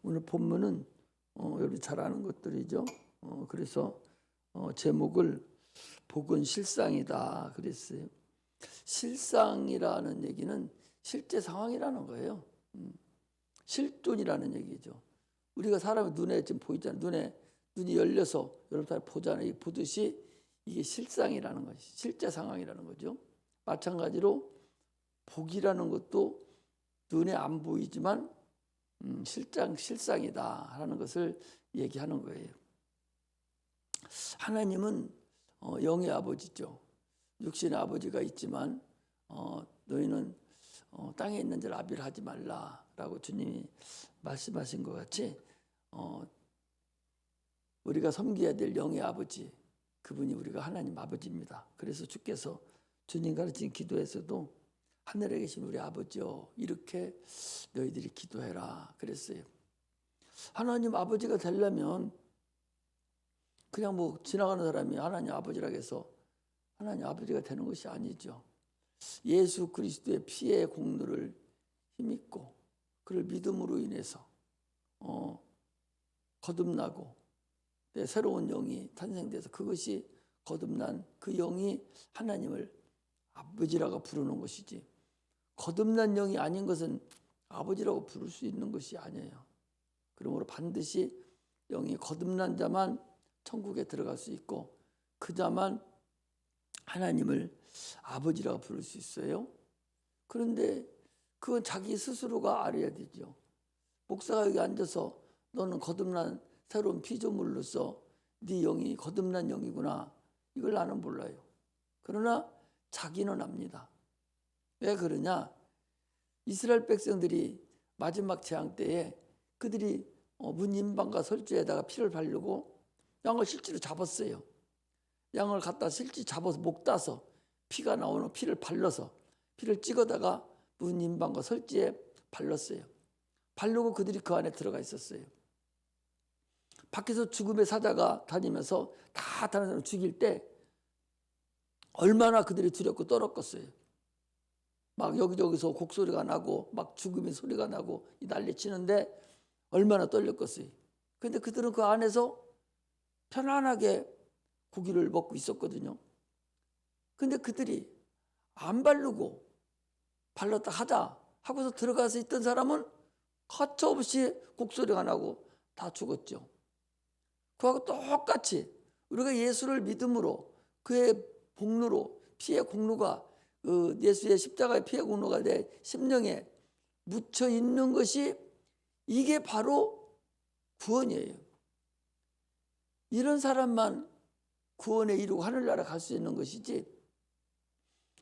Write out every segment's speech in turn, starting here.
오늘 본문은 여러분 잘 아는 것들이죠. 그래서 제목을 복은 실상이다 그랬어요. 실상이라는 얘기는 실제 상황이라는 거예요. 실존이라는 얘기죠. 우리가 사람의 눈에 지금 보이잖아요. 눈이 열려서 여러분 다 보잖아요. 보듯이 이게 실상이라는 것이 실제 상황이라는 거죠. 마찬가지로 복이라는 것도 눈에 안 보이지만 실상이다 하는 것을 얘기하는 거예요. 하나님은 영의 아버지죠. 육신의 아버지가 있지만 너희는 땅에 있는 자를 아비를 하지 말라라고 주님이 말씀하신 것 같이 우리가 섬겨야 될 영의 아버지, 그분이 우리가 하나님 아버지입니다. 그래서 주께서 주님 가르친 기도에서도 하늘에 계신 우리 아버지여 이렇게 너희들이 기도해라 그랬어요. 하나님 아버지가 되려면 그냥 뭐 지나가는 사람이 하나님 아버지라고 해서 하나님 아버지가 되는 것이 아니죠. 예수 그리스도의 피의 공로를 힘입고 그를 믿음으로 인해서 거듭나고 새로운 영이 탄생돼서 그것이 거듭난 그 영이 하나님을 아버지라고 부르는 것이지, 거듭난 영이 아닌 것은 아버지라고 부를 수 있는 것이 아니에요. 그러므로 반드시 영이 거듭난 자만 천국에 들어갈 수 있고 그 자만 하나님을 아버지라고 부를 수 있어요. 그런데 그건 자기 스스로가 알아야 되죠. 목사가 여기 앉아서 너는 거듭난 새로운 피조물로서 네 영이 거듭난 영이구나, 이걸 나는 몰라요. 그러나 자기는 압니다. 왜 그러냐? 이스라엘 백성들이 마지막 재앙 때에 그들이 문인방과 설주에다가 피를 바르고 양을 실제로 잡았어요. 양을 갖다 실제 잡아서 목 따서 피가 나오는 피를 발라서 피를 찍어다가 문인방과 설지에 발랐어요. 바르고 그들이 그 안에 들어가 있었어요. 밖에서 죽음의 사자가 다니면서 다 다른 사람을 죽일 때 얼마나 그들이 두렵고 떨었겠어요. 막 여기저기서 곡소리가 나고 막 죽음의 소리가 나고 난리치는데 얼마나 떨렸겠어요. 그런데 그들은 그 안에서 편안하게 고기를 먹고 있었거든요. 근데 그들이 안 바르고 발랐다 하자 하고서 들어가서 있던 사람은 가차없이 곡소리가 나고 다 죽었죠. 그하고 똑같이 우리가 예수를 믿음으로 그의 공로로 피의 공로가 예수의 십자가의 피의 공로가 내 심령에 묻혀 있는 것이 이게 바로 구원이에요. 이런 사람만 구원에 이루고 하늘나라 갈 수 있는 것이지,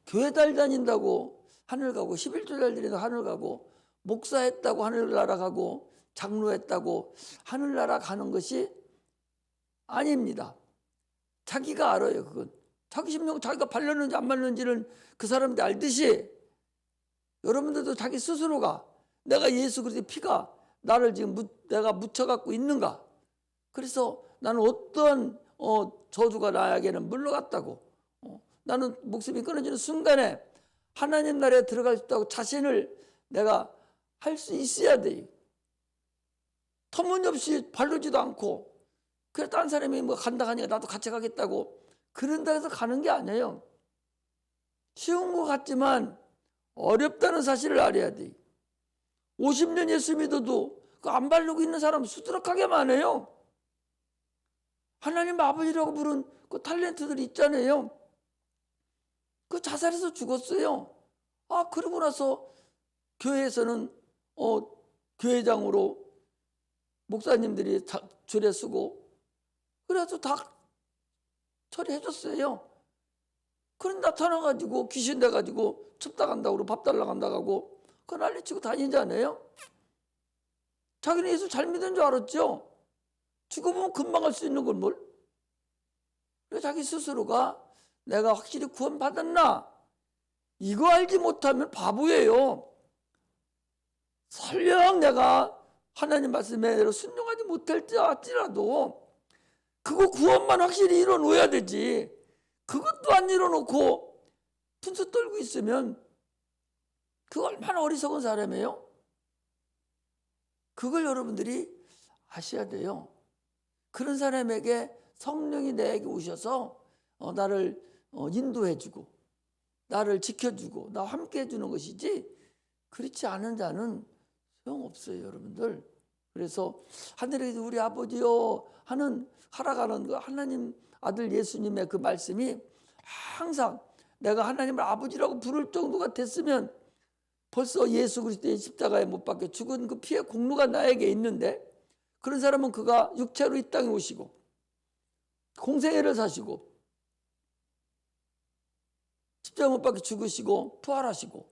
교회 달 다닌다고 하늘 가고 11조 달 드린다고 하늘 가고 목사했다고 하늘나라 가고 장로했다고 하늘나라 가는 것이 아닙니다. 자기가 알아요. 그건 자기 심령, 자기가 발렸는지 안 발렸는지는 그 사람들이 알듯이 여러분들도 자기 스스로가 내가 예수 그리스도의 피가 나를 지금 내가 묻혀갖고 있는가, 그래서 나는 어떤 저주가 나에게는 물러갔다고, 나는 목숨이 끊어지는 순간에 하나님 나라에 들어갈 수 있다고 자신을 내가 할 수 있어야 돼요. 터무니없이 바르지도 않고 그래 다른 사람이 뭐 간다 하니까 나도 같이 가겠다고 그런다 해서 가는 게 아니에요. 쉬운 것 같지만 어렵다는 사실을 알아야 돼. 50년 예수 믿어도 그 안 바르고 있는 사람 수두룩하게 많아요. 하나님 아버지라고 부른 그 탤런트들이 있잖아요. 그 자살해서 죽었어요. 그러고 나서 교회에서는 교회장으로 목사님들이 줄에 쓰고 그래서 다 처리해줬어요. 그런 나타나가지고 귀신 돼가지고 춥다 간다고 그러고 밥 달라 간다고 하고 그 난리치고 다니잖아요. 자기는 예수 잘 믿은 줄 알았죠. 죽어보면 금방 할 수 있는 걸 뭘. 그래서 자기 스스로가 내가 확실히 구원받았나 이거 알지 못하면 바보예요. 설령 내가 하나님 말씀에 순종하지 못할지라도 그거 구원만 확실히 이뤄놓아야 되지. 그것도 안 이뤄놓고 분수 떨고 있으면 그 얼마나 어리석은 사람이에요. 그걸 여러분들이 아셔야 돼요. 그런 사람에게 성령이 내게 오셔서 나를 인도해주고 나를 지켜주고 나와 함께 해주는 것이지, 그렇지 않은 자는 소용없어요, 여러분들. 그래서 하늘에 우리 아버지요 하는 살아가는 그 하나님 아들 예수님의 그 말씀이 항상 내가 하나님을 아버지라고 부를 정도가 됐으면 벌써 예수 그리스도의 십자가에 못 박혀 죽은 그 피의 공로가 나에게 있는데, 그런 사람은 그가 육체로 이 땅에 오시고 공생애를 사시고 십자가 못 박혀 죽으시고 부활하시고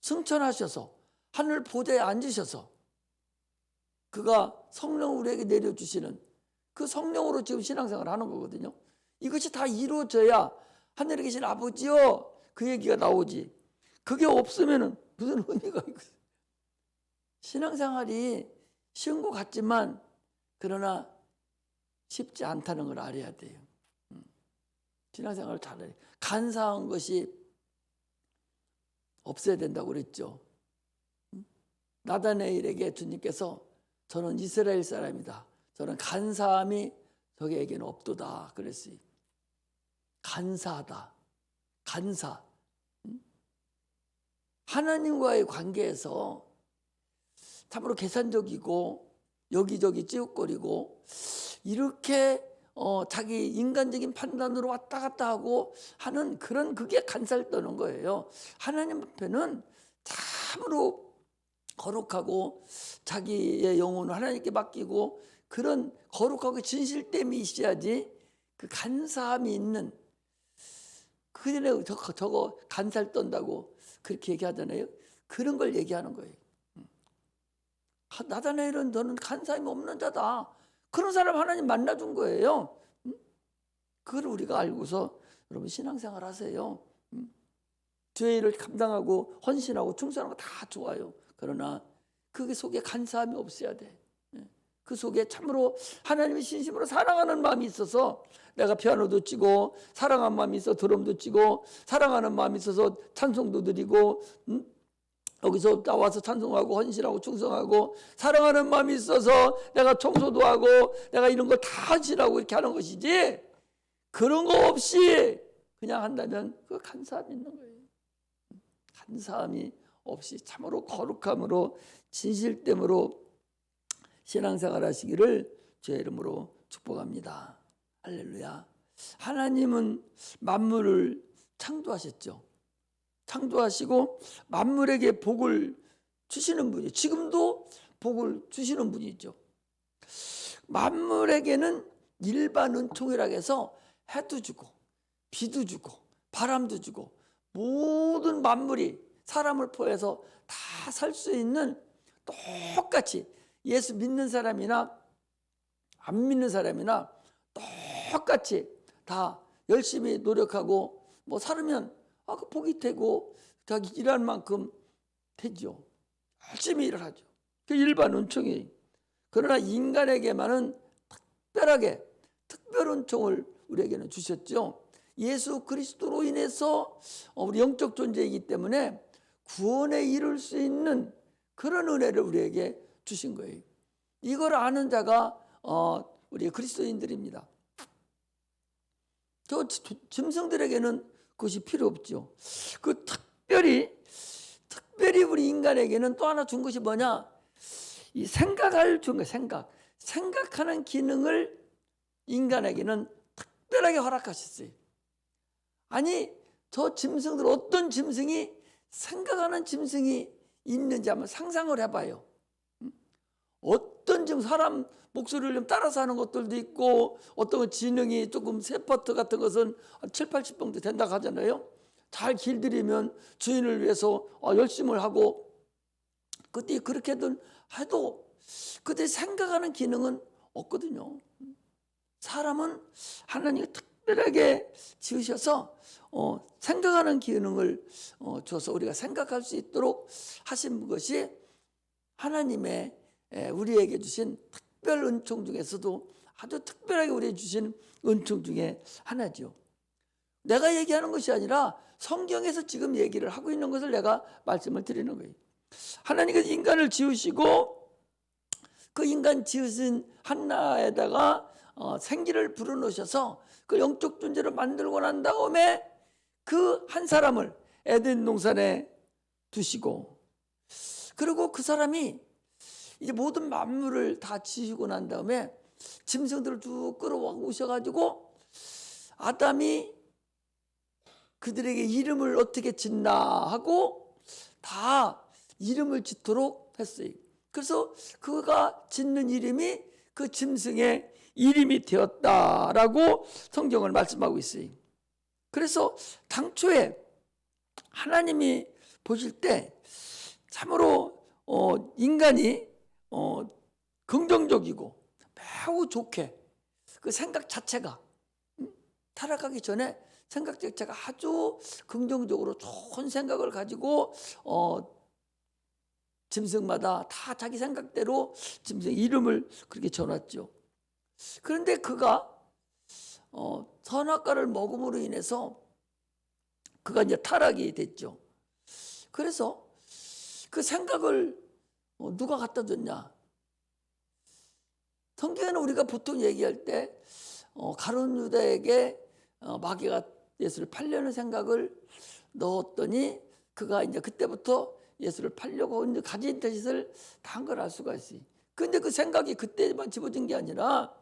승천하셔서 하늘 보좌에 앉으셔서 그가 성령을 우리에게 내려주시는 그 성령으로 지금 신앙생활을 하는 거거든요. 이것이 다 이루어져야 하늘에 계신 아버지요 그 얘기가 나오지. 그게 없으면 무슨 의미가 있겠어요. 신앙생활이 쉬운 것 같지만 그러나 쉽지 않다는 걸 알아야 돼요. 신앙생활을 잘해야 돼요. 간사한 것이 없어야 된다고 그랬죠. 나다네일에게 주님께서 저는 이스라엘 사람이다, 저는 간사함이 저에게는 없도다 그랬어요. 간사하다, 간사. 하나님과의 관계에서 참으로 계산적이고 여기저기 찌웃거리고 이렇게 자기 인간적인 판단으로 왔다 갔다 하고 하는 그런, 그게 간살 떠는 거예요. 하나님 앞에는 참으로 거룩하고 자기의 영혼을 하나님께 맡기고 그런 거룩하고 진실됨이 있어야지, 그 간사함이 있는, 그 전에 저거 간살 떤다고 그렇게 얘기하잖아요. 그런 걸 얘기하는 거예요. 나다나엘은 너는 간사함이 없는 자다, 그런 사람 하나님 만나준 거예요. 그걸 우리가 알고서 여러분 신앙생활 하세요. 죄의 일을 감당하고 헌신하고 충성하는 거 다 좋아요. 그러나 그 속에 간사함이 없어야 돼. 그 속에 참으로 하나님의 신심으로 사랑하는 마음이 있어서 내가 피아노도 치고 사랑하는 마음이 있어 드럼도 치고 사랑하는 마음이 있어서 찬송도 드리고 여기서 나와서 찬송하고 헌신하고 충성하고 사랑하는 마음이 있어서 내가 청소도 하고 내가 이런 걸 다 헌신하고 이렇게 하는 것이지, 그런 거 없이 그냥 한다면 그 간사함이 있는 거예요. 간사함이 없이 참으로 거룩함으로 진실됨으로 신앙생활 하시기를 주의 이름으로 축복합니다. 할렐루야. 하나님은 만물을 창조하셨죠. 창조하시고 만물에게 복을 주시는 분이에요. 지금도 복을 주시는 분이죠. 만물에게는 일반 은총이라고 해서 해도 주고 비도 주고 바람도 주고 모든 만물이 사람을 포함해서 다 살 수 있는, 똑같이 예수 믿는 사람이나 안 믿는 사람이나 똑같이 다 열심히 노력하고 뭐 살으면 그 복이 되고 자기 일할 만큼 되죠. 열심히 일을 하죠. 그 일반 은총이. 그러나 인간에게만은 특별하게 특별 은총을 우리에게는 주셨죠. 예수 그리스도로 인해서 우리 영적 존재이기 때문에 구원에 이룰 수 있는 그런 은혜를 우리에게 주신 거예요. 이걸 아는 자가 우리 그리스도인들입니다. 저 짐승들에게는 그것이 필요 없죠. 그 특별히 우리 인간에게는 또 하나 준 것이 뭐냐? 이 생각할 준 거, 생각하는 기능을 인간에게는 특별하게 허락하셨어요. 아니, 저 짐승들 어떤 짐승이 생각하는 짐승이 있는지 한번 상상을 해봐요. 어떤 지금 사람 목소리를 좀 따라서 하는 것들도 있고 어떤 지능이 조금 세퍼트 같은 것은 7, 80 정도 된다고 하잖아요. 잘 길들이면 주인을 위해서 열심을 하고, 그때 그렇게든 해도 그때 생각하는 기능은 없거든요. 사람은 하나님이 특별하게 지으셔서 생각하는 기능을 줘서 우리가 생각할 수 있도록 하신 것이 하나님의 우리에게 주신 특별 은총 중에서도 아주 특별하게 우리에게 주신 은총 중에 하나죠. 내가 얘기하는 것이 아니라 성경에서 지금 얘기를 하고 있는 것을 내가 말씀을 드리는 거예요. 하나님께서 인간을 지으시고 그 인간 지으신 한나에다가 생기를 불어넣으셔서 그 영적 존재를 만들고 난 다음에 그 한 사람을 에덴 동산에 두시고, 그리고 그 사람이 이제 모든 만물을 다 지으시고 난 다음에 짐승들을 쭉 끌어오셔가지고 아담이 그들에게 이름을 어떻게 짓나 하고 다 이름을 짓도록 했어요. 그래서 그가 짓는 이름이 그 짐승의 이름이 되었다라고 성경을 말씀하고 있어요. 그래서 당초에 하나님이 보실 때 참으로 인간이 긍정적이고 매우 좋게, 그 생각 자체가 타락하기 전에 생각 자체가 아주 긍정적으로 좋은 생각을 가지고 짐승마다 다 자기 생각대로 짐승 이름을 그렇게 지어놨죠. 그런데 그가 선악과를 먹음으로 인해서 그가 이제 타락이 됐죠. 그래서 그 생각을 누가 갖다 줬냐? 성경에는 우리가 보통 얘기할 때 가룟 유다에게 마귀가 예수를 팔려는 생각을 넣었더니 그가 이제 그때부터 예수를 팔려고 가진 뜻을 다 한 걸 알 수가 있어요. 근데 그 생각이 그때만 집어진 게 아니라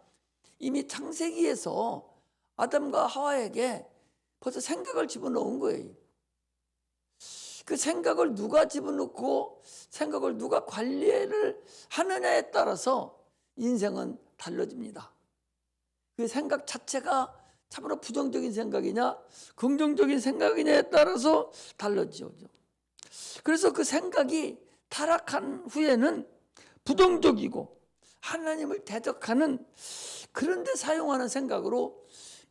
이미 창세기에서 아담과 하와에게 벌써 생각을 집어넣은 거예요. 그 생각을 누가 집어넣고 생각을 누가 관리를 하느냐에 따라서 인생은 달라집니다. 그 생각 자체가 참으로 부정적인 생각이냐 긍정적인 생각이냐에 따라서 달라지죠. 그래서 그 생각이 타락한 후에는 부정적이고 하나님을 대적하는 그런 데 사용하는 생각으로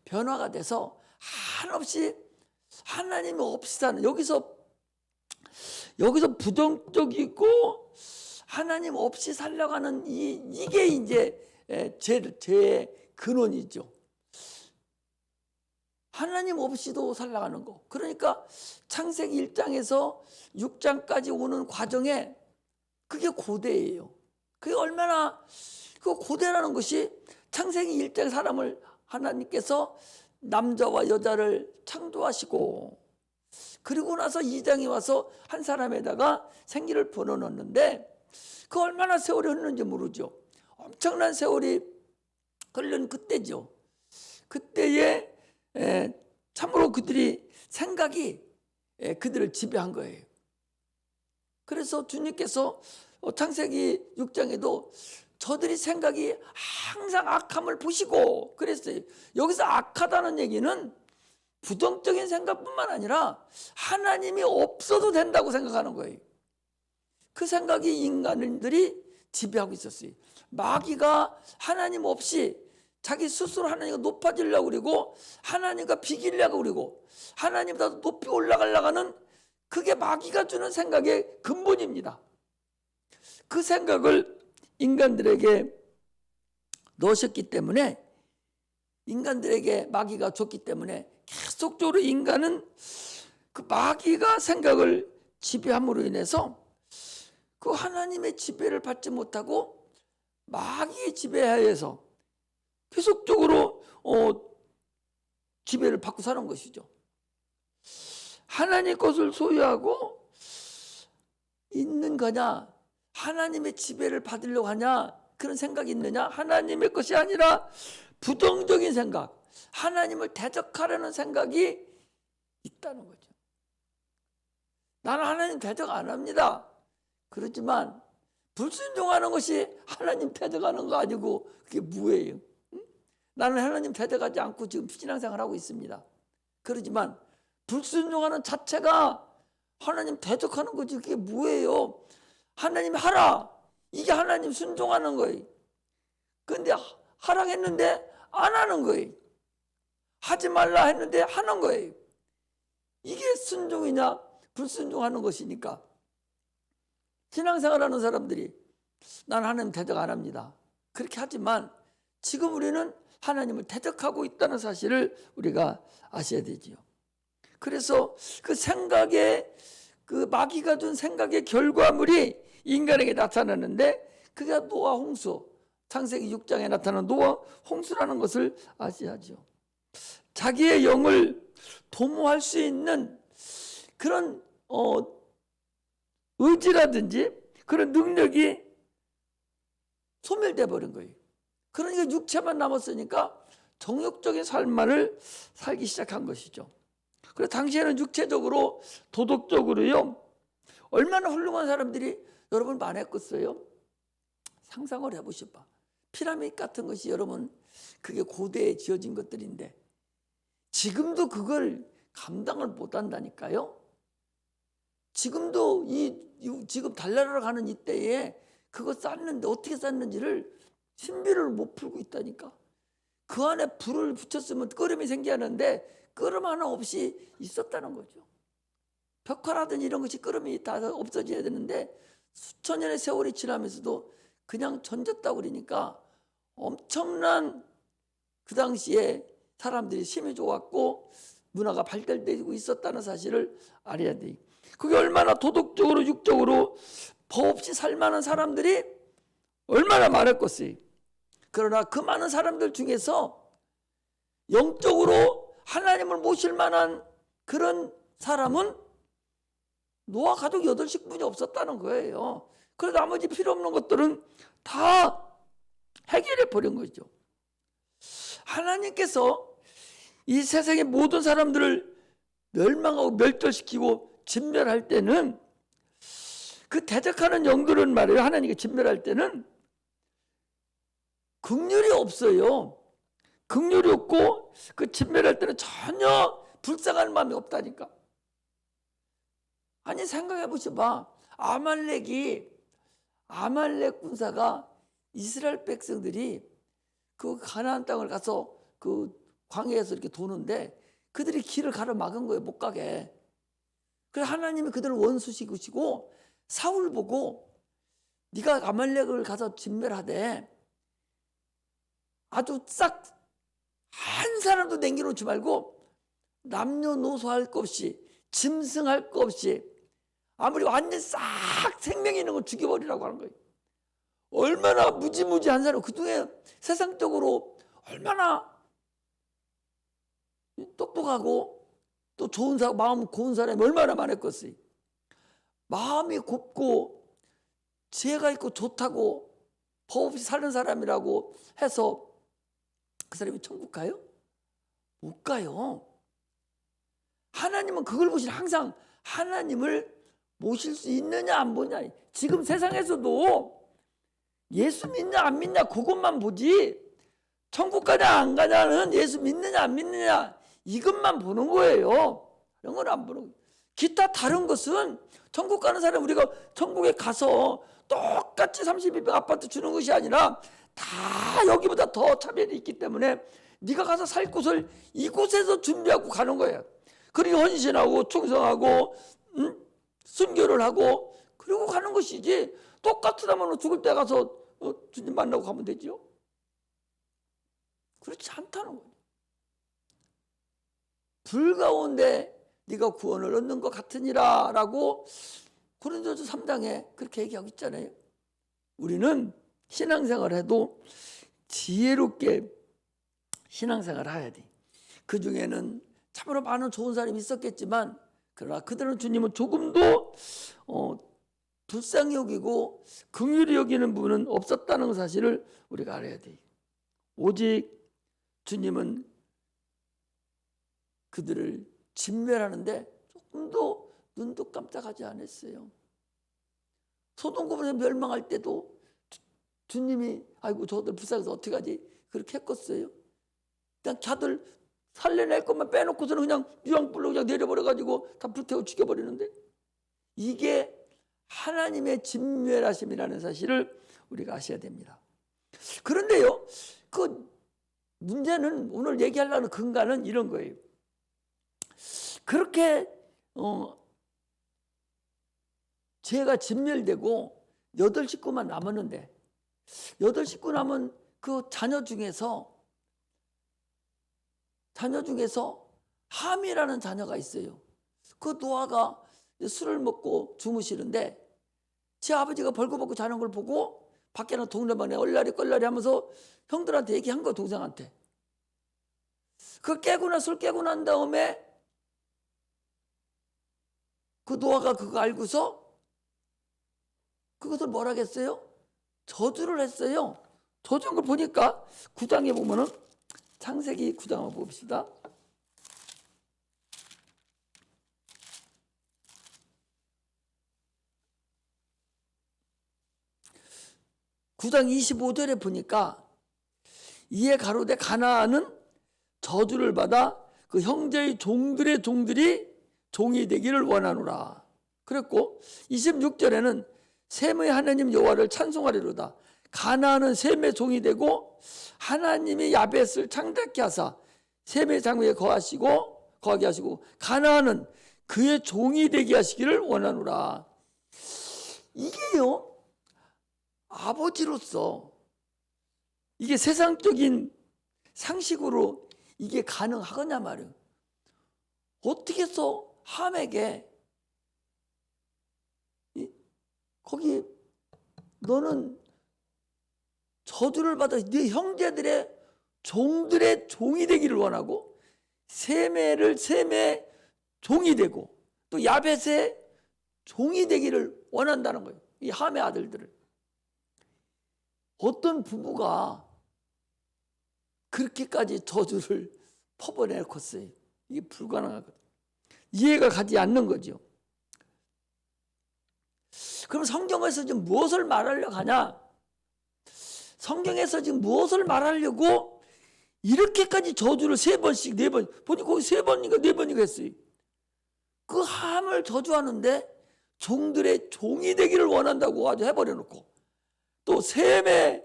변화가 돼서 한없이 하나님이 없이 사는, 여기서 부정적이고 하나님 없이 살려가는 이게 이제 죄의 근원이죠. 하나님 없이도 살아가는 거. 그러니까 창세기 1장에서 6장까지 오는 과정에 그게 고대예요. 그게 얼마나 그 고대라는 것이 창세기 1장 사람을 하나님께서 남자와 여자를 창조하시고 그리고 나서 2장에 와서 한 사람에다가 생기를 불어넣었는데 그 얼마나 세월이 흘렀는지 모르죠. 엄청난 세월이 흘른 그때죠. 그때에 참으로 그들이 생각이 그들을 지배한 거예요. 그래서 주님께서 창세기 6장에도 저들이 생각이 항상 악함을 보시고 그랬어요. 여기서 악하다는 얘기는 부정적인 생각뿐만 아니라 하나님이 없어도 된다고 생각하는 거예요. 그 생각이 인간들이 지배하고 있었어요. 마귀가 하나님 없이 자기 스스로 하나님과 높아지려고 그러고 하나님과 비기려고 그러고 하나님보다 높이 올라가려고 하는 그게 마귀가 주는 생각의 근본입니다. 그 생각을 인간들에게 넣으셨기 때문에 인간들에게 마귀가 줬기 때문에 계속적으로 인간은 그 마귀가 생각을 지배함으로 인해서 그 하나님의 지배를 받지 못하고 마귀의 지배하에서 계속적으로 지배를 받고 사는 것이죠. 하나님 것을 소유하고 있는 거냐, 하나님의 지배를 받으려고 하냐, 그런 생각이 있느냐, 하나님의 것이 아니라 부정적인 생각, 하나님을 대적하려는 생각이 있다는 거죠. 나는 하나님 대적 안 합니다. 그렇지만 불순종하는 것이 하나님 대적하는 거 아니고 그게 뭐예요? 나는 하나님 대적하지 않고 지금 신앙생활을 하고 있습니다. 그렇지만 불순종하는 자체가 하나님 대적하는 거지 그게 뭐예요? 하나님 하라, 이게 하나님 순종하는 거예요. 그런데 하라했는데 안 하는 거예요. 하지 말라 했는데 하는 거예요. 이게 순종이냐 불순종하는 것이니까 신앙생활하는 사람들이 난 하나님 대적 안 합니다. 그렇게 하지만 지금 우리는 하나님을 대적하고 있다는 사실을 우리가 아셔야 되지요. 그래서 그 생각의 그 마귀가 준 생각의 결과물이 인간에게 나타나는데 그게 노아 홍수, 창세기 6장에 나타나는 노아 홍수라는 것을 아셔야죠. 자기의 영을 도모할 수 있는 그런 의지라든지 그런 능력이 소멸돼 버린 거예요. 그러니까 육체만 남았으니까 정욕적인 삶을 살기 시작한 것이죠. 그래서 당시에는 육체적으로 도덕적으로요 얼마나 훌륭한 사람들이 여러분 많았겠어요. 상상을 해보셔봐. 피라미드 같은 것이 여러분 그게 고대에 지어진 것들인데 지금도 그걸 감당을 못한다니까요. 지금도 지금 달나라로 가는 이때에 그거 쌓는데 어떻게 쌓는지를 신비를 못 풀고 있다니까. 그 안에 불을 붙였으면 끓음이 생기는데 끓음 하나 없이 있었다는 거죠. 벽화라든지 이런 것이 끓음이 다 없어져야 되는데 수천 년의 세월이 지나면서도 그냥 던졌다고 그러니까 엄청난 그 당시에 사람들이 힘이 좋았고 문화가 발달되고 있었다는 사실을 알아야 돼요. 그게 얼마나 도덕적으로 육적으로 법 없이 살만한 사람들이 얼마나 많았겠어요. 그러나 그 많은 사람들 중에서 영적으로 하나님을 모실 만한 그런 사람은 노아 가족 8식분이 없었다는 거예요. 그래서 나머지 필요 없는 것들은 다 해결해 버린 거죠. 하나님께서 이 세상의 모든 사람들을 멸망하고 멸절시키고 진멸할 때는 그 대적하는 영들은 말이에요. 하나님께 진멸할 때는 긍휼이 없어요. 긍휼이 없고 그 진멸할 때는 전혀 불쌍한 마음이 없다니까. 아니 생각해 보셔봐. 아말렉 군사가 이스라엘 백성들이 그 가나안 땅을 가서 그 광야에서 이렇게 도는데 그들이 길을 가로막은 거예요. 못 가게. 그래서 하나님이 그들을 원수시키시고 사울 보고 네가 아말렉을 가서 진멸하되 아주 싹 한 사람도 남겨놓지 말고 남녀노소 할 것 없이 짐승할 것 없이 아무리 완전 싹 생명이 있는 걸 죽여버리라고 하는 거예요. 얼마나 무지무지한 사람, 그중에 세상적으로 얼마나 똑똑하고 또 좋은 사람, 마음 고운 사람이 얼마나 많았겠어요. 마음이 곱고 지혜가 있고 좋다고 법 없이 사는 사람이라고 해서 그 사람이 천국 가요? 못 가요. 하나님은 그걸 보시는 항상 하나님을 모실 수 있느냐 안 보냐. 지금 세상에서도 예수 믿냐 안 믿냐 그것만 보지 천국 가냐 안 가냐는 예수 믿느냐 안 믿느냐 이것만 보는 거예요. 이런 건 안 보는 거예요. 기타 다른 것은 천국 가는 사람 우리가 천국에 가서 똑같이 32평 아파트 주는 것이 아니라 다 여기보다 더 차별이 있기 때문에 네가 가서 살 곳을 이곳에서 준비하고 가는 거예요. 그리고 헌신하고 충성하고 순교를 하고 그리고 가는 것이지 똑같으면 죽을 때 가서 주님 만나고 가면 되죠. 그렇지 않다는 거예요. 불 가운데 네가 구원을 얻는 것 같으니라 라고 고린도서 3장에 그렇게 얘기하고 있잖아요. 우리는 신앙생활을 해도 지혜롭게 신앙생활을 해야 돼. 그 중에는 참으로 많은 좋은 사람이 있었겠지만 그러나 그들은 주님은 조금도 불쌍히 여기고 긍휼히 여기는 부분은 없었다는 사실을 우리가 알아야 돼. 오직 주님은 그들을 진멸하는데 조금도 눈도 깜짝하지 않았어요. 소돔 고모라 멸망할 때도 주님이 아이고 저들 불쌍해서 어떻게 하지 그렇게 했겠어요. 그냥 자들 살려낼 것만 빼놓고서는 그냥 유황불로 그냥 내려버려가지고 다 불태워 죽여버리는데 이게 하나님의 진멸하심이라는 사실을 우리가 아셔야 됩니다. 그런데요, 그 문제는 오늘 얘기하려는 근간은 이런 거예요. 그렇게 죄가 진멸되고 8식구만 남았는데 8식구 남은 그 자녀 중에서 함이라는 자녀가 있어요. 그 노아가 술을 먹고 주무시는데 제 아버지가 벌거벗고 자는 걸 보고 밖에는 동네방네 얼라리 껄라리 하면서 형들한테 얘기한 거, 동생한테. 그 술 깨고 난 다음에 그 노아가 그거 알고서 그것을 뭐라 했어요? 저주를 했어요. 저주한 걸 보니까 9장에 보면은, 창세기 9장 한번 봅시다. (9장 25절에) 보니까, 이에 가로되 가나안은 저주를 받아 그 형제의 종들의 종들이 종이 되기를 원하노라 그랬고, 26절에는 셈의 하나님 여호와를 찬송하리로다. 가나안은 셈의 종이 되고 하나님이 야벳을 창작케 하사 셈의 장위에 거하게 하시고 가나안은 그의 종이 되게 하시기를 원하노라. 이게요, 아버지로서 이게 세상적인 상식으로 이게 가능하겠냐 말이에요. 어떻게 해서 함에게 거기 너는 저주를 받아 네 형제들의 종들의 종이 되기를 원하고, 셈의 종이 되고 또 야벳의 종이 되기를 원한다는 거예요. 이 함의 아들들을. 어떤 부부가 그렇게까지 저주를 퍼버내놓겠어요? 이게 불가능하거든요. 이해가 가지 않는 거죠. 그럼 성경에서 지금 무엇을 말하려고 하냐? 성경에서 지금 무엇을 말하려고 이렇게까지 저주를 3번씩 4번, 보니 거기 3번인가 4번인가 했어요. 그 함을 저주하는데 종들의 종이 되기를 원한다고 아주 해버려놓고, 또 셈의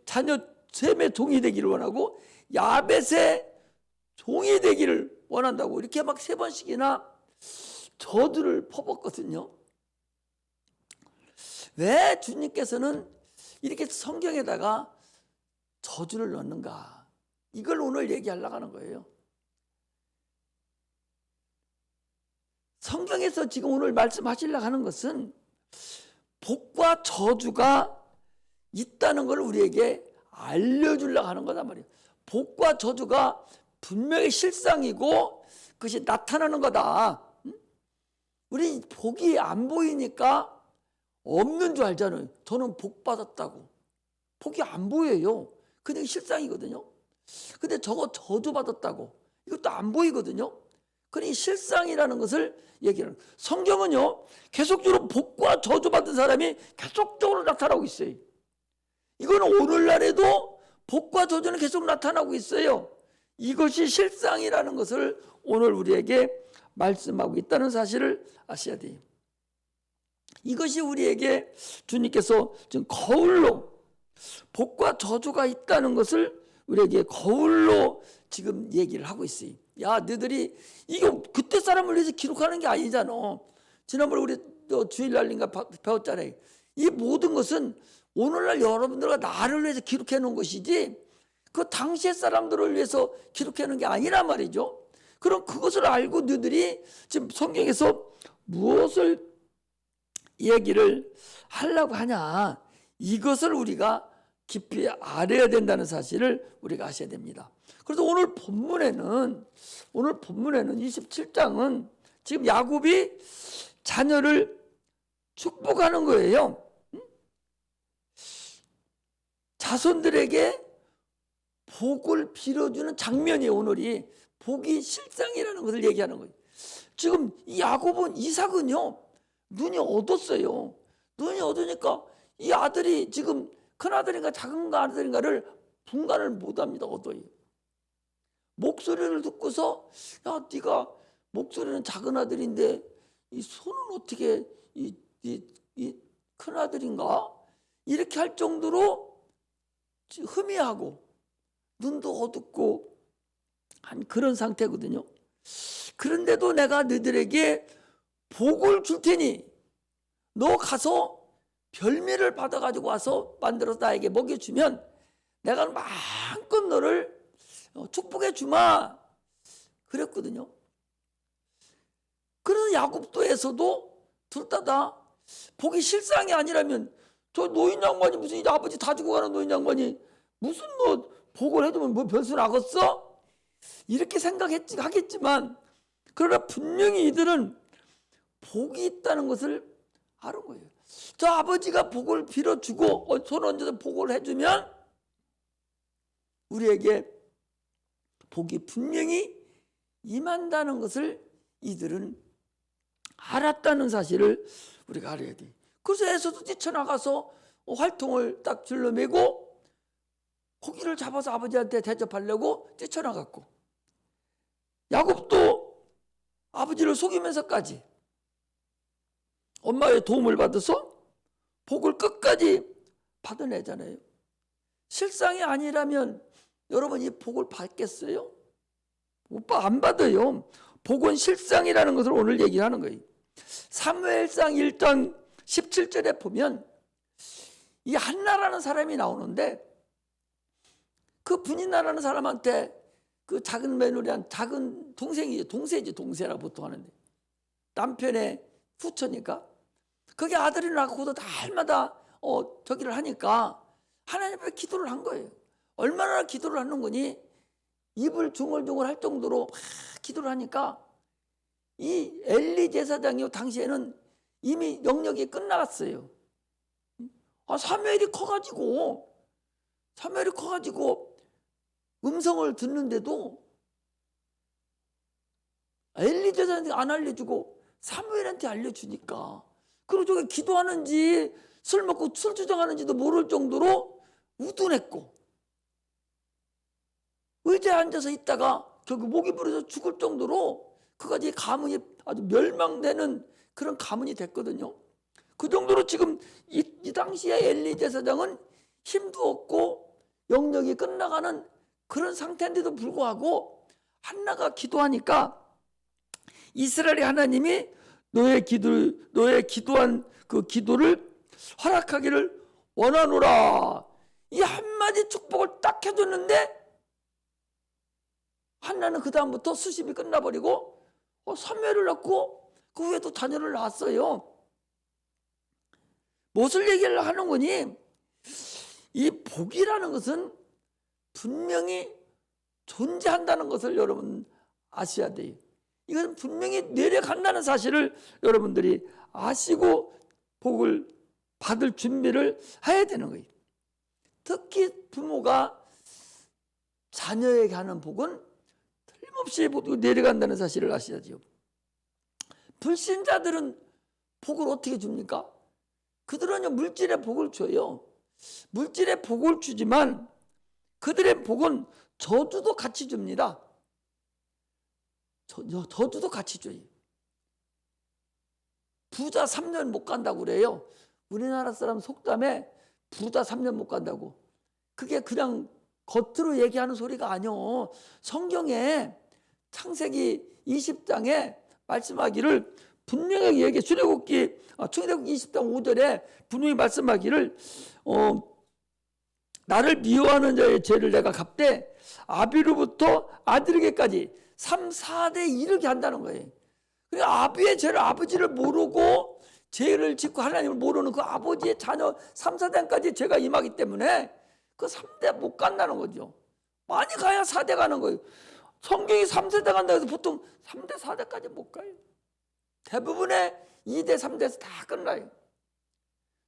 자녀 셈의 종이 되기를 원하고 야벳의 종이 되기를 원한다고 이렇게 막 3번씩이나 저주를 퍼붓거든요. 왜 주님께서는 이렇게 성경에다가 저주를 넣는가? 이걸 오늘 얘기하려고 하는 거예요. 성경에서 지금 오늘 말씀하시려고 하는 것은 복과 저주가 있다는 걸 우리에게 알려주려고 하는 거단 말이에요. 복과 저주가 분명히 실상이고 그것이 나타나는 거다. 우리 복이 안 보이니까 없는 줄 알잖아요. 저는 복 받았다고. 복이 안 보여요. 그게 실상이거든요. 근데 저거 저주 받았다고. 이것도 안 보이거든요. 그러니 실상이라는 것을 얘기하는 거예요. 성경은요, 계속적으로 복과 저주 받은 사람이 계속적으로 나타나고 있어요. 이거는 오늘날에도 복과 저주는 계속 나타나고 있어요. 이것이 실상이라는 것을 오늘 우리에게 말씀하고 있다는 사실을 아셔야 돼요. 이것이 우리에게 주님께서 지금 거울로 복과 저주가 있다는 것을 우리에게 거울로 지금 얘기를 하고 있어요. 야, 너희들이 이거 그때 사람을 위해서 기록하는 게 아니잖아. 지난번에 우리 주일날인가 배웠잖아요. 이 모든 것은 오늘날 여러분들과 나를 위해서 기록해 놓은 것이지 그 당시의 사람들을 위해서 기록해 놓은 게 아니란 말이죠. 그럼 그것을 알고 너희들이 지금 성경에서 무엇을 얘기를 하려고 하냐, 이것을 우리가 깊이 알아야 된다는 사실을 우리가 아셔야 됩니다. 그래서 오늘 본문에는 27장은 지금 야곱이 자녀를 축복하는 거예요. 자손들에게 복을 빌어주는 장면이에요. 오늘이 복이 실상이라는 것을 얘기하는 거예요. 지금 이 야곱은, 이삭은요, 눈이 어뒀어요. 눈이 어두니까 이 아들이 지금 큰 아들인가 작은 아들인가를 분간을 못합니다. 어두워요. 목소리를 듣고서, 야, 네가 목소리는 작은 아들인데 이 손은 어떻게 이 큰 아들인가? 이렇게 할 정도로 흠이하고 눈도 어둡고 한 그런 상태거든요. 그런데도 내가 너희들에게 복을 줄 테니 너 가서 별미를 받아가지고 와서 만들어서 나에게 먹여주면 내가 마음껏 너를 축복해 주마 그랬거든요. 그래서 야곱도에서도 둘 다 복이 실상이 아니라면 저 노인 양반이 무슨 이제 아버지 다 죽어가는 노인 양반이 무슨 뭐 복을 해주면 뭐 변수 나겠어? 이렇게 하겠지만 그러나 분명히 이들은 복이 있다는 것을 아는 거예요. 저 아버지가 복을 빌어주고 손 얹어서 복을 해주면 우리에게 복이 분명히 임한다는 것을 이들은 알았다는 사실을 우리가 알아야 돼. 그래서 에서도 뛰쳐나가서 활통을 딱 줄러매고 고기를 잡아서 아버지한테 대접하려고 뛰쳐나갔고, 야곱도 아버지를 속이면서까지 엄마의 도움을 받아서 복을 끝까지 받아내잖아요. 실상이 아니라면 여러분 이 복을 받겠어요? 안 받아요. 복은 실상이라는 것을 오늘 얘기하는 거예요. 사무엘상 1장 17절에 보면 이 한나라는 사람이 나오는데, 그 분이나라는 사람한테 그 작은 며느리한 작은 동세라고 보통 하는데, 남편의 후처니까 그게 아들이 낳고도 날마다 저기를 하니까 하나님 앞에 기도를 한 거예요. 얼마나 기도를 하는 거니? 입을 중얼중얼 할 정도로 막 기도를 하니까 이 엘리 제사장이 당시에는 이미 영역이 끝나갔어요. 사무엘이 커가지고 음성을 듣는데도 엘리 제사장이 안 알려주고 사무엘한테 알려주니까, 그리고 저게 기도하는지 술 먹고 술 주정하는지도 모를 정도로 우둔했고, 의자에 앉아서 있다가 결국 목이 부러져 죽을 정도로 그까지 가문이 아주 멸망되는 그런 가문이 됐거든요. 그 정도로 지금 이 당시에 엘리 제사장은 힘도 없고 영역이 끝나가는 그런 상태인데도 불구하고 한나가 기도하니까 이스라엘의 하나님이 너의 기도한 그 기도를 허락하기를 원하노라, 이 한마디 축복을 딱 해줬는데 한나는 그 다음부터 수십이 끝나버리고 사무엘을 낳고 그 후에 또 자녀를 낳았어요. 무엇을 얘기를 하는 거니? 이 복이라는 것은 분명히 존재한다는 것을 여러분 아셔야 돼요. 이것은 분명히 내려간다는 사실을 여러분들이 아시고 복을 받을 준비를 해야 되는 거예요. 특히 부모가 자녀에게 하는 복은 틀림없이 내려간다는 사실을 아셔야죠. 불신자들은 복을 어떻게 줍니까? 그들은 물질의 복을 줘요. 물질의 복을 주지만 그들의 복은 저주도 같이 줍니다. 저주도 같이 줘요. 부자 3년 못 간다고 그래요. 우리나라 사람 속담에 부자 3년 못 간다고. 그게 그냥 겉으로 얘기하는 소리가 아니요. 성경에 창세기 20장에 말씀하기를 분명하게 얘기해. 출애굽기 20장 5절에 분명히 말씀하기를 나를 미워하는 자의 죄를 내가 갚되 아비로부터 아들에게까지 3, 4대 이르게 한다는 거예요. 그러니까 아비의 죄를, 아버지를 모르고 죄를 짓고 하나님을 모르는 그 아버지의 자녀 3, 4대까지 죄가 임하기 때문에 그 3대 못 간다는 거죠. 많이 가야 4대 가는 거예요. 성경이 3세대 간다 해서 보통 3대, 4대까지 못 가요. 대부분의 2대, 3대에서 다 끝나요.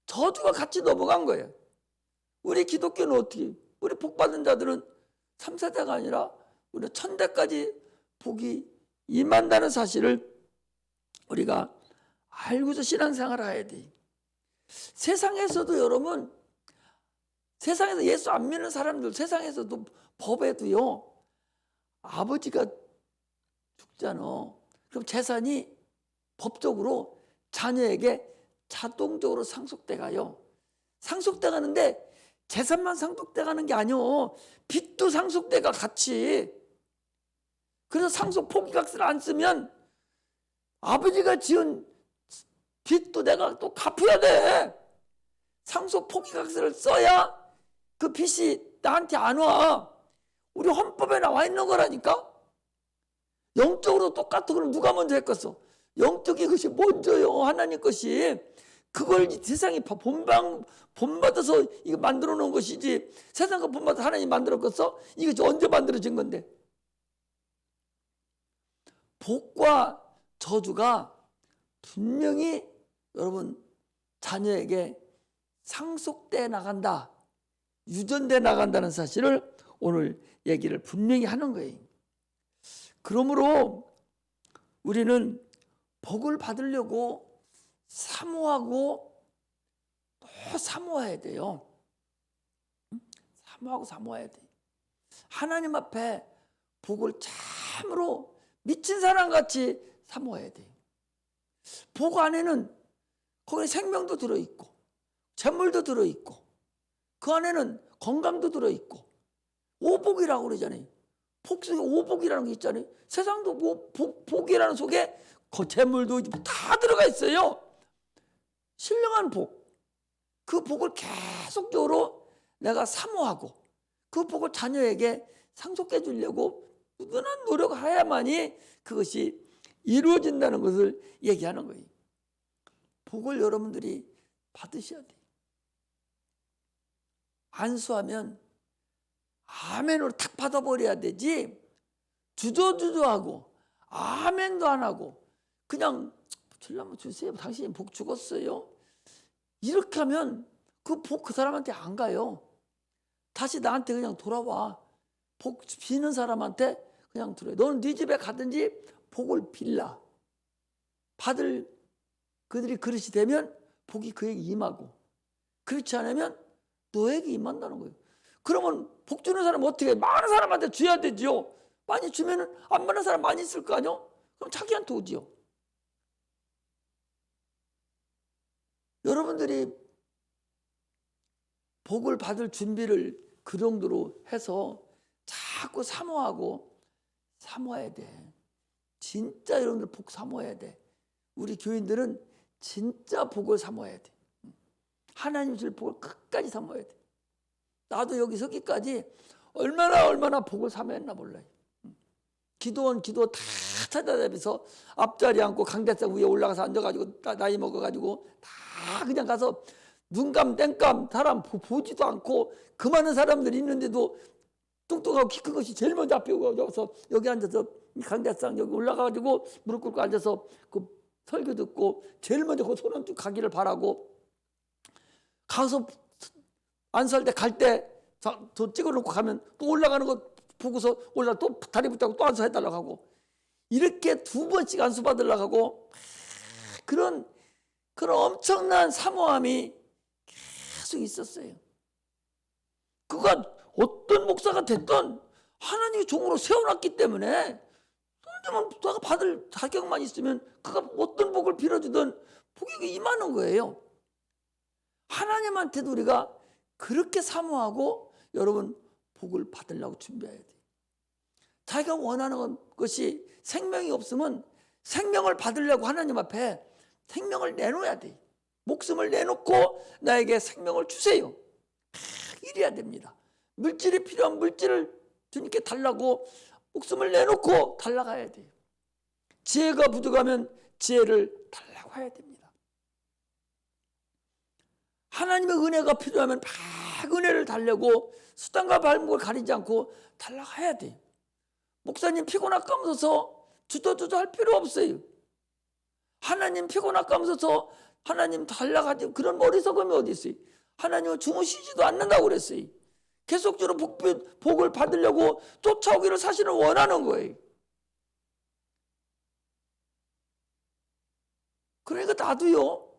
저주가 같이 넘어간 거예요. 우리 기독교는 어떻게, 우리 복받은 자들은 3세대가 아니라 우리 1000대까지 복이 임한다는 사실을 우리가 알고서 신앙생활을 해야 돼. 세상에서도 여러분, 세상에서 예수 안 믿는 사람들, 세상에서도 법에도요, 아버지가 죽잖아. 그럼 재산이 법적으로 자녀에게 자동적으로 상속돼 가요. 상속돼 가는데 재산만 상속돼 가는 게 아니요. 빚도 상속돼 가 같이. 그래서 상속 포기각서를 안 쓰면 아버지가 지은 빚도 내가 또 갚아야 돼. 상속 포기각서를 써야 그 빚이 나한테 안 와. 우리 헌법에 나와 있는 거라니까. 영적으로 똑같아. 그럼 누가 먼저 했겠어? 영적인 것이 먼저요. 하나님 것이. 그걸 세상이 본받아서 이거 만들어 놓은 것이지, 세상과 본받아서 하나님이 만들었겠어? 이거 언제 만들어진 건데? 복과 저주가 분명히 여러분 자녀에게 상속돼 나간다, 유전돼 나간다는 사실을 오늘 얘기를 분명히 하는 거예요. 그러므로 우리는 복을 받으려고 사모하고 또 사모해야 돼요. 사모해야 돼. 하나님 앞에 복을 참으로 미친 사람같이 사모해야 돼요. 복 안에는 거기에 생명도 들어있고 재물도 들어있고 그 안에는 건강도 들어있고 오복이라고 그러잖아요. 복 속에 오복이라는 게 있잖아요. 세상도 복이라는 속에 재물도 다 들어가 있어요. 신령한 복, 그 복을 계속적으로 내가 사모하고 그 복을 자녀에게 상속해 주려고 꾸준한 노력을 해야만이 그것이 이루어진다는 것을 얘기하는 거예요. 복을 여러분들이 받으셔야 돼요. 안수하면 아멘으로 탁 받아버려야 되지, 주저주저하고 아멘도 안 하고 그냥 주려면 주세요, 당신이 복 죽었어요, 이렇게 하면 그 복 그 사람한테 안 가요. 다시 나한테 그냥 돌아와. 복 비는 사람한테 그냥 들어요. 너는 네 집에 가든지 복을 빌라. 받을 그들이 그릇이 되면 복이 그에게 임하고, 그렇지 않으면 너에게 임한다는 거예요. 그러면 복 주는 사람은 어떻게 해? 많은 사람한테 줘야 되지요. 많이 주면은 안 받는 사람 많이 있을 거 아니요? 그럼 자기한테 오지요. 여러분들이 복을 받을 준비를 그 정도로 해서 자꾸 사모해야 돼. 진짜 여러분들 복 사모해야 돼. 우리 교인들은 진짜 복을 사모해야 돼. 하나님 줄 복을 끝까지 사모해야 돼. 나도 여기 서기까지 얼마나 복을 사모했나 몰라요. 기도 다 찾아다니면서 앞자리 앉고 강대상 위에 올라가서 앉아가지고 나이 먹어가지고 다 그냥 가서 눈감 땡감 사람 보지도 않고 그 많은 사람들이 있는데도 뚱뚱하고 키 큰 것이 제일 먼저 앞에 와서 여기 앉아서 강대상 여기 올라가가지고 무릎 꿇고 앉아서 그 설교 듣고 제일 먼저 그 손은 쭉 가기를 바라고, 가서 안수할 때 갈 때 더 찍어놓고 가면 또 올라가는 거 보고서 또 다리 붙잡고 또 안수해달라고 하고, 이렇게 2번씩 안수 받으려고 하고, 그런 엄청난 사모함이 계속 있었어요. 그가 어떤 목사가 됐든 하나님의 종으로 세워놨기 때문에 내가 받을 자격만 있으면 그가 어떤 복을 빌어주든 복이 임하는 거예요. 하나님한테도 우리가 그렇게 사모하고 여러분 복을 받으려고 준비해야 돼요. 자기가 원하는 것이 생명이 없으면 생명을 받으려고 하나님 앞에 생명을 내놓아야 돼요. 목숨을 내놓고 나에게 생명을 주세요. 이래야 됩니다. 물질이 필요한 물질을 주님께 달라고 목숨을 내놓고 달라가야 돼요. 지혜가 부족하면 지혜를 달라고 해야 됩니다. 하나님의 은혜가 필요하면 막 은혜를 달라고 수단과 발목을 가리지 않고 달라가야 돼요. 목사님 피곤 아까워서 주저주저 할 필요 없어요. 하나님 피곤 아까워서 하나님 달라가지 그런 머리석음이 어디 있어요. 하나님은 주무시지도 않는다고 그랬어요. 계속적으로 복을 받으려고 쫓아오기를 사실은 원하는 거예요. 그러니까 나도요,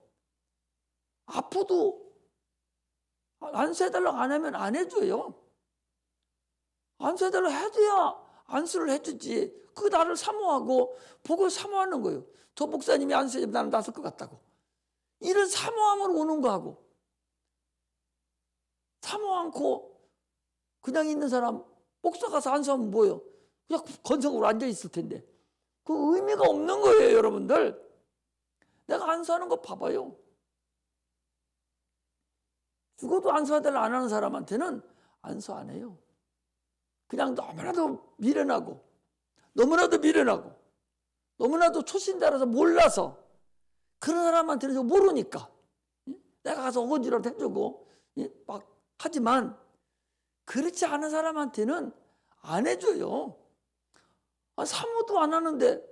아파도 안수해달라고 안 하면 안 해줘요. 안수해달라고 해줘야 안수를 해주지. 그 나를 사모하고 복을 사모하는 거예요. 저 목사님이 안수해주면 나는 나설 것 같다고. 이런 사모함으로 오는 거하고, 사모 않고 그냥 있는 사람, 목사 가서 안수하면 뭐예요? 그냥 건성으로 앉아있을 텐데. 그 의미가 없는 거예요, 여러분들. 내가 안수하는 거 봐봐요. 죽어도 안수하달라 안 하는 사람한테는 안수 안 해요. 그냥 너무나도 미련하고 너무나도 초신자라서 몰라서 그런 사람한테는 모르니까 내가 가서 어거지라도 해주고 막 하지만 그렇지 않은 사람한테는 안 해줘요. 사모도 안 하는데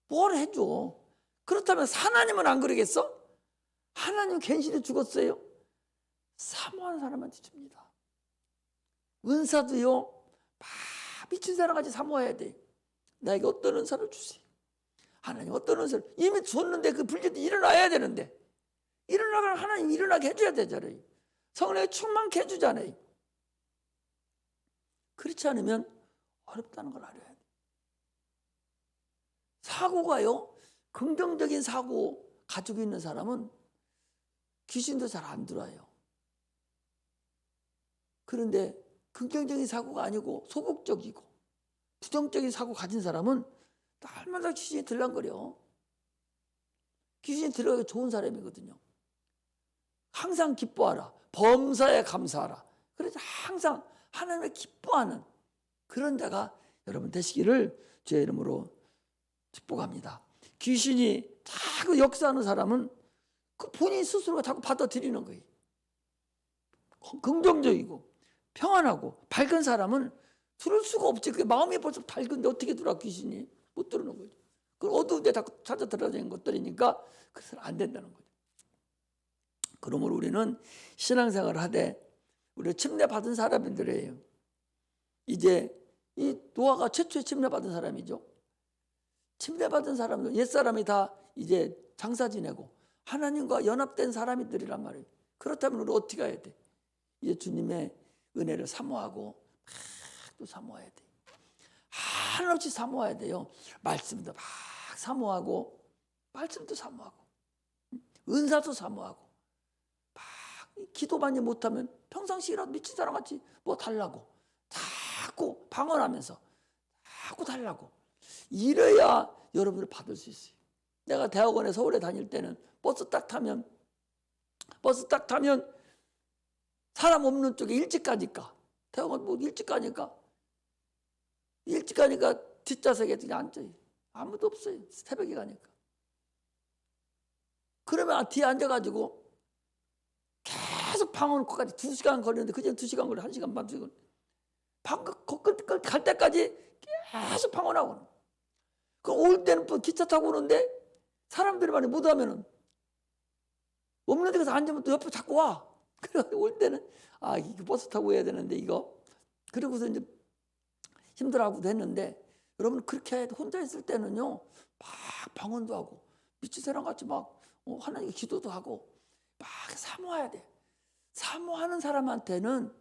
뭘 해줘? 그렇다면 하나님은 안 그러겠어? 하나님 괜시리 죽었어요? 사모하는 사람한테 줍니다. 은사도요, 미친 사람같이 사모해야 돼. 나에게 어떤 은사를 주세요. 하나님 어떤 은사를 이미 줬는데 그 불길이 일어나야 되는데 일어나면 하나님 일어나게 해줘야 되잖아요. 성령에 충만케 해주잖아요. 그렇지 않으면 어렵다는 걸 알아야 돼. 사고가요, 긍정적인 사고 가지고 있는 사람은 귀신도 잘 안 들어와요. 그런데 긍정적인 사고가 아니고 소극적이고 부정적인 사고 가진 사람은 날마다 귀신이 들락거려. 귀신이 들어가기 좋은 사람이거든요. 항상 기뻐하라. 범사에 감사하라. 그래서 항상 하나님을 기뻐하는 그런 자가 여러분 되시기를 주의 이름으로 축복합니다. 귀신이 자꾸 역사하는 사람은 그 본인 스스로가 자꾸 받아들이는 거예요. 긍정적이고 평안하고 밝은 사람은 들을 수가 없지. 그 마음이 벌써 밝은데 어떻게 들어와 귀신이 못 들어오는 거죠. 그 어두운 데 자꾸 찾아 들어가는 것들이니까 그래서 안 된다는 거죠. 그러므로 우리는 신앙생활을 하되 우리 침례받은 사람들이에요. 이제 이 노아가 최초에 침례받은 사람이죠. 침례받은 사람들, 옛사람이 다 이제 장사 지내고 하나님과 연합된 사람들이란 말이에요. 그렇다면 우리 어떻게 해야 돼? 이제 주님의 은혜를 사모하고 또 사모해야 돼. 한없이 사모해야 돼요. 말씀도 막 사모하고 말씀도 사모하고 은사도 사모하고 막 기도 많이 못하면 평상시라도 미친 사람같이 뭐 달라고 자꾸 방언하면서 자꾸 달라고 이래야 여러분을 받을 수 있어요. 내가 대학원에 서울에 다닐 때는 버스 딱 타면 사람 없는 쪽에 일찍 가니까 대학원 뭐 일찍 가니까 뒷좌석에 그냥 앉아요. 아무도 없어요. 새벽에 가니까. 그러면 뒤에 앉아가지고 계속 방언 거기까지 2시간 걸리는데 그전 2시간 걸려 1시간 반 2시간 갈 때까지 계속 방언하고 올 때는 또 기차 타고 오는데 사람들이 많이 못 하면은 없는 데 가서 앉으면 또 옆에 자꾸 와. 그래 올 때는 이거 버스 타고 해야 되는데 이거 그러고서 이제 힘들어하고도 했는데 여러분 그렇게 혼자 있을 때는요 막 방언도 하고 미친 사람같이 막 하나님께 기도도 하고 막 사모해야 돼. 사모하는 사람한테는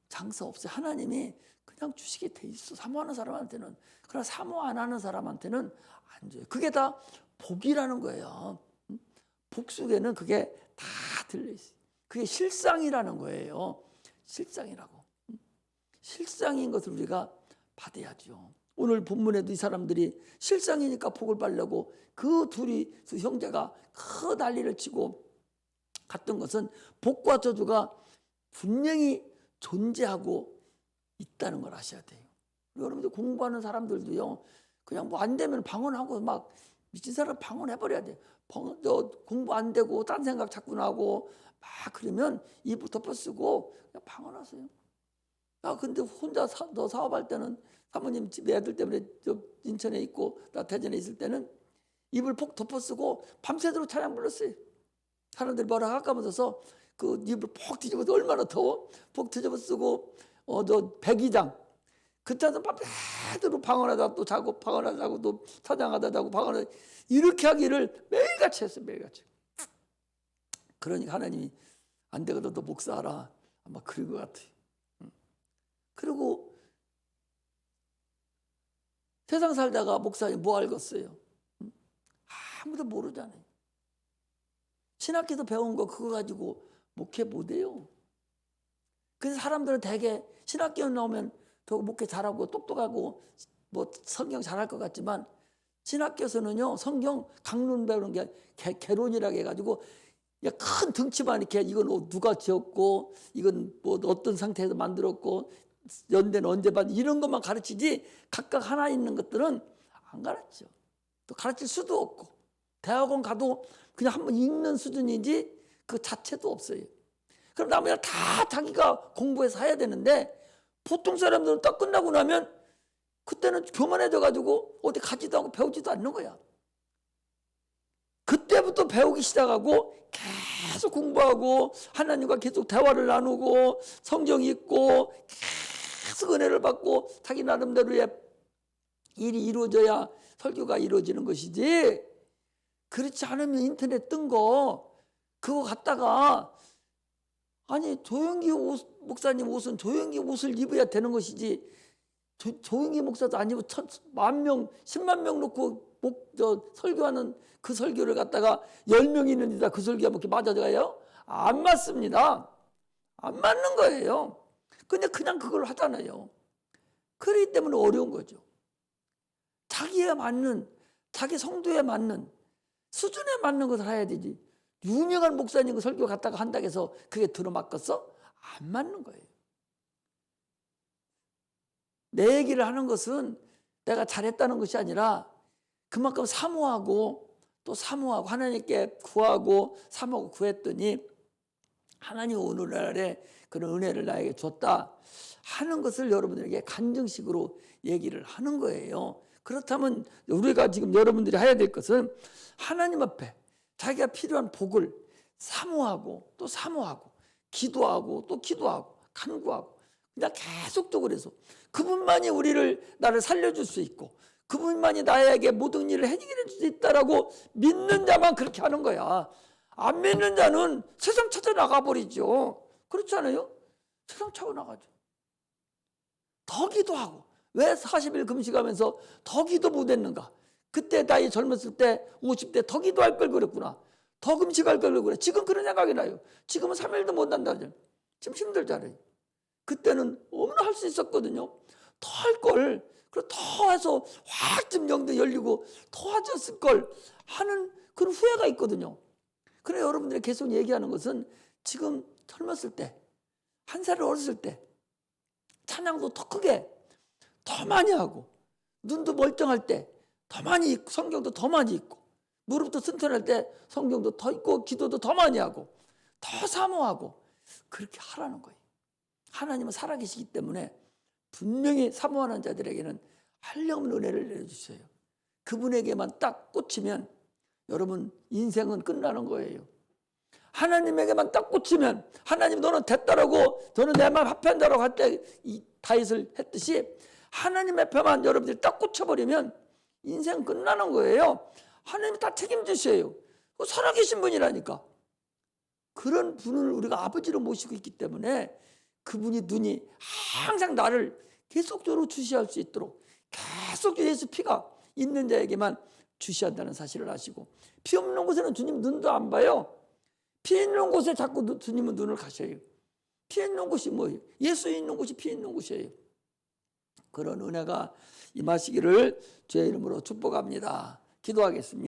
장사 없어요. 하나님이 그냥 주시게 돼 있어. 사모하는 사람한테는. 그러나 사모 안 하는 사람한테는 안 줘요. 그게 다 복이라는 거예요. 복 속에는 그게 다 들려있어요. 그게 실상이라는 거예요. 실상이라고. 실상인 것을 우리가 받아야죠. 오늘 본문에도 이 사람들이 실상이니까 복을 받려고 그 둘이 그 형제가 큰 난리를 치고 갔던 것은 복과 저주가 분명히 존재하고 있다는 걸 아셔야 돼요. 여러분들 공부하는 사람들도요 그냥 뭐 안 되면 방언하고 막 미친 사람 방언해버려야 돼. 공부 안 되고 딴 생각 자꾸 나고 막 그러면 입을 덮어쓰고 그냥 방언하세요. 근데 혼자 너 사업할 때는 사모님 집에 애들 때문에 저 인천에 있고 나 대전에 있을 때는 입을 폭 덮어쓰고 밤새도록 찬양 불렀어요. 사람들이 뭐라 할까면서 그 입을 폭 뒤집어서 얼마나 더워? 폭 뒤집어쓰고 너 백이장 그때는 밤새도록 방언하다 또 자고 방언하다 자고 또 찬양하다 자고 방언하다 이렇게 하기를 매일같이 했어요. 매일같이. 그러니까 하나님이 안 되거든 너 목사하라 아마 그런 것 같아요. 그리고 세상 살다가 목사님 뭐 알겠어요? 아무도 모르잖아요. 신학교도 배운 거 그거 가지고 목회 못해요. 그래서 사람들은 대개 신학교 나오면 더 목회 잘하고 똑똑하고 뭐 성경 잘할 것 같지만 신학교에서는요 성경 강론 배우는 게 개론이라고 해가지고 큰 덩치만 이렇게 이건 누가 지었고 이건 뭐 어떤 상태에서 만들었고 연대는 언제 받 이런 것만 가르치지 각각 하나 있는 것들은 안 가르쳐. 또 가르칠 수도 없고 대학원 가도 그냥 한번 읽는 수준이지 그 자체도 없어요. 그럼 나머지는 다 자기가 공부해서 해야 되는데 보통 사람들은 딱 끝나고 나면 그때는 교만해져 가지고 어디 가지도 않고 배우지도 않는 거야. 그때부터 배우기 시작하고 계속 공부하고 하나님과 계속 대화를 나누고 성경 읽고 계속 은혜를 받고 자기 나름대로의 일이 이루어져야 설교가 이루어지는 것이지, 그렇지 않으면 인터넷 뜬 거 그거 갖다가 아니 조영기 목사님 옷은 조영기 옷을 입어야 되는 것이지, 조영기 목사도 아니고 10,000명 10만 명 놓고 설교하는 그 설교를 갖다가 10명 있는 데다 그 설교하면 그렇게 맞아져요? 안 맞습니다. 안 맞는 거예요. 근데 그냥 그걸 하잖아요. 그렇기 때문에 어려운 거죠. 자기에 맞는, 자기 성도에 맞는, 수준에 맞는 것을 해야 되지. 유명한 목사님 그 설교 갖다가 한다고 해서 그게 들어맞겠어? 안 맞는 거예요. 내 얘기를 하는 것은 내가 잘했다는 것이 아니라 그만큼 사모하고 또 사모하고 하나님께 구하고 사모하고 구했더니 하나님 오늘날에 그런 은혜를 나에게 줬다 하는 것을 여러분들에게 간증식으로 얘기를 하는 거예요. 그렇다면 우리가 지금 여러분들이 해야 될 것은 하나님 앞에 자기가 필요한 복을 사모하고 또 사모하고 기도하고 또 기도하고 간구하고 그냥 계속적으로 해서 그분만이 나를 살려줄 수 있고 그분만이 나에게 모든 일을 해결해 줄 수 있다라고 믿는 자만 그렇게 하는 거야. 안 믿는 자는 세상 찾아 나가버리죠. 그렇지 않아요? 세상 찾아 나가죠. 더 기도하고 왜 40일 금식하면서 더 기도 못했는가? 그때 나이 젊었을 때 50대 더 기도할 걸 그랬구나. 더 금식할 걸 그래. 지금 그런 생각이 나요. 지금은 3일도 못 한다죠. 지금 힘들잖아요. 그때는 너무나 할 수 있었거든요. 더 할 걸. 그리고 더 해서 확 좀 영도 열리고 더 하셨을 걸 하는 그런 후회가 있거든요. 그래 여러분들이 계속 얘기하는 것은 지금 젊었을 때, 한 살을 어렸을 때 찬양도 더 크게 더 많이 하고 눈도 멀쩡할 때 더 많이 읽고 성경도 더 많이 읽고 무릎도 튼튼할 때 성경도 더 읽고 기도도 더 많이 하고 더 사모하고 그렇게 하라는 거예요. 하나님은 살아계시기 때문에 분명히 사모하는 자들에게는 한량없는 은혜를 내려주세요. 그분에게만 딱 꽂히면 여러분 인생은 끝나는 거예요. 하나님에게만 딱 꽂히면 하나님 너는 됐다라고 너는 내 마음 합한다라고 할 때 다윗을 했듯이 하나님 앞에만 여러분들이 딱 꽂혀버리면 인생 끝나는 거예요. 하나님이 다 책임지셔요. 살아계신 분이라니까. 그런 분을 우리가 아버지로 모시고 있기 때문에 그분이 눈이 항상 나를 계속적으로 주시할 수 있도록 계속 예수 피가 있는 자에게만 주시한다는 사실을 아시고 피 없는 곳에는 주님 눈도 안 봐요. 피 있는 곳에 자꾸 주님은 눈을 가셔요. 피 있는 곳이 뭐예요? 예수 있는 곳이 피 있는 곳이에요. 그런 은혜가 임하시기를 주의 이름으로 축복합니다. 기도하겠습니다.